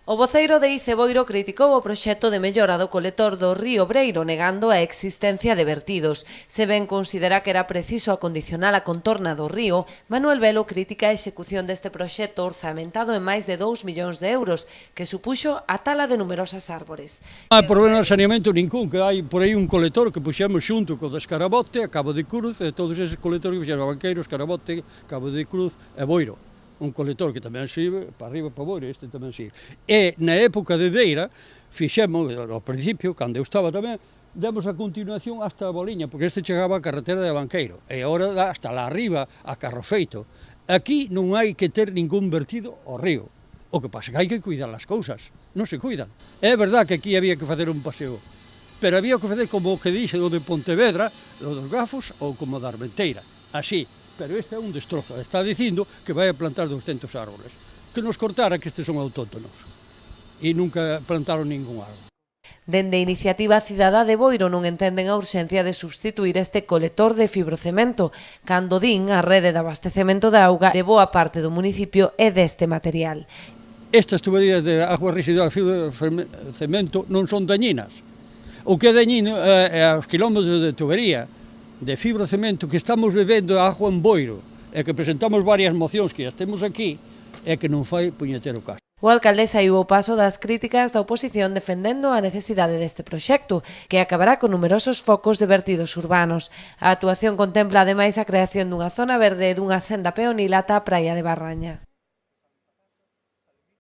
O voceiro de ICE Boiro criticou o proxecto de mellora do colector do río Breiro negando a existencia de vertidos. Se ben considera que era preciso acondicionar a contorna do río, Manuel Velo critica a execución deste proxecto orzamentado en máis de 2 millóns de euros, que supuxo a tala de numerosas árbores. Non hai problema de saneamento ningún, que hai por aí un colector que puxemos xunto co de Escarabote, a Cabo de Cruz, e todos eses colectores que fixeron a Banqueiro, Escarabote, Cabo de Cruz e Boiro. Un colector que tamén sirve para arriba para Boiro, este tamén sirve. E na época de Deira, fixemos, ao principio, cando eu estaba tamén, demos a continuación hasta a Boliña, porque este chegaba a carretera de Banqueiro, e agora dá hasta lá arriba, a Carrofeito. Aquí non hai que ter ningún vertido ao río. O que pasa é que hai que cuidar as cousas, non se cuidan. É verdad que aquí había que facer un paseo, pero había que facer como o que dixe o de Pontevedra, o dos Gafos, ou como da Armenteira, así. Pero este é un destrozo, está dicindo que vai a plantar 200 árboles. Que nos cortara que estes son autóctonos e nunca plantaron ningún árbol. Dende a Iniciativa Cidadá de Boiro non entenden a urxencia de substituir este colector de fibrocemento, cando din a rede de abastecemento de auga de boa parte do municipio é deste material. Estas tuberías de agua residual fibrocemento non son dañinas. O que é dañino é aos kilómetros de tubería de fibrocemento que estamos bebendo agua en Boiro e que presentamos varias mocións que as temos aquí e que non fai puñetero caso. O alcalde saiu ao paso das críticas da oposición defendendo a necesidade deste proxecto, que acabará con numerosos focos de vertidos urbanos. A actuación contempla ademais a creación dunha zona verde e dunha senda peonil ata a praia de Barraña.